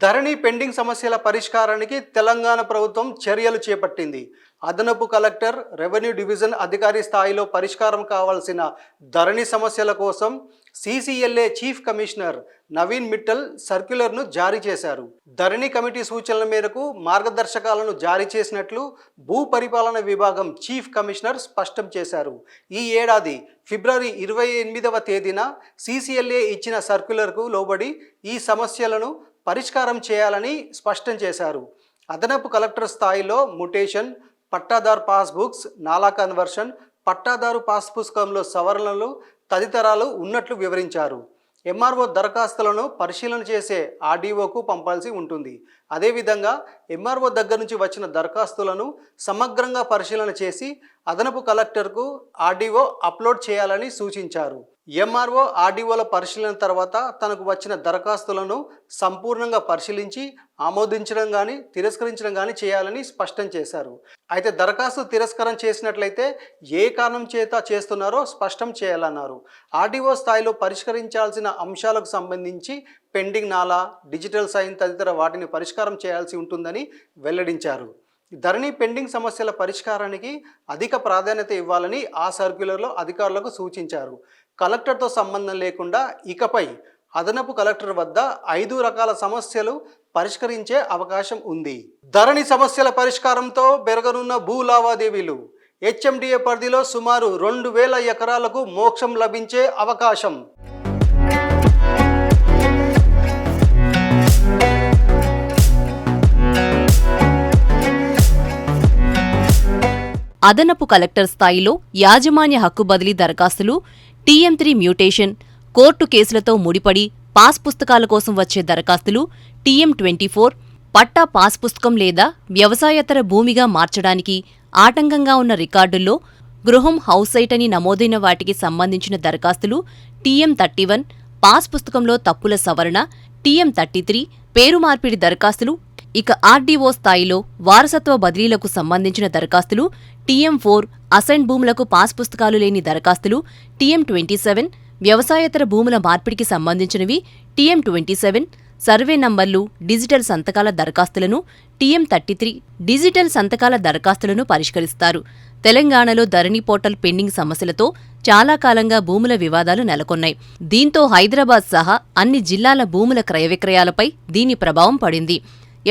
ధరణి pending సమస్యల పరిష్కారానికి తెలంగాణ ప్రభుత్వం చర్యలు చేపట్టింది. అదనపు కలెక్టర్, రెవెన్యూ డివిజన్ అధికారి స్థాయిలో పరిష్కారం కావాల్సిన ధరణి సమస్యల కోసం CCLA chief commissioner Naveen Mittal సర్క్యులర్ను జారీ చేశారు. ధరణి కమిటీ సూచనల మేరకు మార్గదర్శకాలను జారీ చేసినట్లు భూ పరిపాలన విభాగం చీఫ్ కమిషనర్ స్పష్టం చేశారు. ఈ ఏడాది ఫిబ్రవరి 28వ తేదీన సీసీఎల్ఏ ఇచ్చిన సర్క్యులర్కు లోబడి ఈ సమస్యలను పరిష్కారం చేయాలని స్పష్టం చేశారు. అదనపు కలెక్టర్ స్థాయిలో మ్యుటేషన్, పట్టాదారు పాస్బుక్స్, నాలా కన్వర్షన్, పట్టాదారు పాస్ పుస్తకంలో సవరణలు తదితరాలు ఉన్నట్లు వివరించారు. ఎంఆర్ఓ దరఖాస్తులను పరిశీలన చేసే ఆర్డీఓకు పంపాల్సి ఉంటుంది. అదేవిధంగా ఎంఆర్ఓ దగ్గర నుంచి వచ్చిన దరఖాస్తులను సమగ్రంగా పరిశీలన చేసి అదనపు కలెక్టర్కు ఆర్డీఓ అప్లోడ్ చేయాలని సూచించారు. ఎంఆర్ఓ ఆర్డీఓల పరిశీలన తర్వాత తనకు వచ్చిన దరఖాస్తులను సంపూర్ణంగా పరిశీలించి ఆమోదించడం కానీ తిరస్కరించడం కానీ చేయాలని స్పష్టం చేశారు. అయితే దరఖాస్తు తిరస్కారం చేసినట్లయితే ఏ కారణం చేత చేస్తున్నారో స్పష్టం చేయాలన్నారు. ఆర్డీఓ స్థాయిలో పరిష్కరించాల్సిన అంశాలకు సంబంధించి పెండింగ్ నాలా, డిజిటల్ సైన్ తదితర వాటిని పరిష్కారం చేయాల్సి ఉంటుందని వెల్లడించారు. ధరణి పెండింగ్ సమస్యల పరిష్కారానికి అధిక ప్రాధాన్యత ఇవ్వాలని ఆ సర్క్యులర్లో అధికారులకు సూచించారు. కలెక్టర్తో సంబంధం లేకుండా ఇకపై అదనపు కలెక్టర్ వద్ద 5 రకాల సమస్యలు పరిష్కరించే అవకాశం ఉంది. ధరణి సమస్యల పరిష్కారంతో పెరగనున్న భూ లావాదేవీలు. హెచ్ఎండిఏ పరిధిలో సుమారు 2000 ఎకరాలకు మోక్షం లభించే అవకాశం. అదనపు కలెక్టర్ స్థాయిలో యాజమాన్య హక్కు బదిలీ దరఖాస్తులు, TM3 మ్యూటేషన్, కోర్టు కేసులతో ముడిపడి పాస్ పుస్తకాల కోసం వచ్చే దరఖాస్తులు, TM24, పట్టా పాస్ పుస్తకం లేదా వ్యవసాయేతర భూమిగా మార్చడానికి ఆటంకంగా ఉన్న రికార్డుల్లో గృహం హౌస్ సైట్ అని నమోదైన వాటికి సంబంధించిన దరఖాస్తులు, TM31, పాస్ పుస్తకంలో తప్పుల సవరణ, TM33, పేరు మార్పిడి దరఖాస్తులు. ఇక ఆర్డీఓ స్థాయిలో వారసత్వ బదిలీలకు సంబంధించిన దరఖాస్తులు, TM4, అసైన్ భూములకు పాస్ పుస్తకాలు లేని దరఖాస్తులు, TM27, వ్యవసాయేతర భూముల మార్పిడికి సంబంధించినవి, TM27, సర్వే నంబర్లు, డిజిటల్ సంతకాల దరఖాస్తులను, TM33, డిజిటల్ సంతకాల దరఖాస్తులను పరిష్కరిస్తారు. తెలంగాణలో ధరణి పోర్టల్ పెండింగ్ సమస్యలతో చాలా కాలంగా భూముల వివాదాలు నెలకొన్నాయి. దీంతో హైదరాబాద్ సహా అన్ని జిల్లాల భూముల క్రయవిక్రయాలపై దీని ప్రభావం పడింది.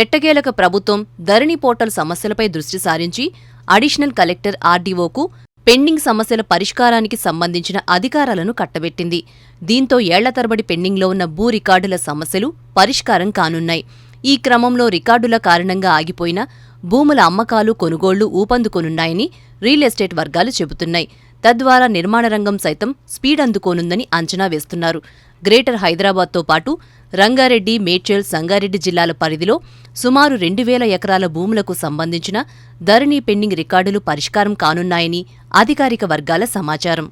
ఎట్టకేలకు ప్రభుత్వం ధరణి పోర్టల్ సమస్యలపై దృష్టి సారించి అడిషనల్ కలెక్టర్ ఆర్డీఓకు పెండింగ్ సమస్యల పరిష్కారానికి సంబంధించిన అధికారాలను కట్టబెట్టింది. దీంతో ఏళ్ల తరబడి పెండింగ్లో ఉన్న భూ రికార్డుల సమస్యలు పరిష్కారం కానున్నాయి. ఈ క్రమంలో రికార్డుల కారణంగా ఆగిపోయిన భూముల అమ్మకాలు, కొనుగోళ్లు ఊపందుకోనున్నాయని రియల్ ఎస్టేట్ వర్గాలు చెబుతున్నాయి. తద్వారా నిర్మాణ రంగం సైతం స్పీడ్ అందుకోనుందని అంచనా వేస్తున్నారు. గ్రేటర్ హైదరాబాద్తో పాటు రంగారెడ్డి, మేడ్చల్, సంగారెడ్డి జిల్లాల పరిధిలో సుమారు 2000 ఎకరాల భూములకు సంబంధించిన ధరణి పెండింగ్ రికార్డులు పరిష్కారం కానున్నాయని అధికారిక వర్గాల సమాచారం.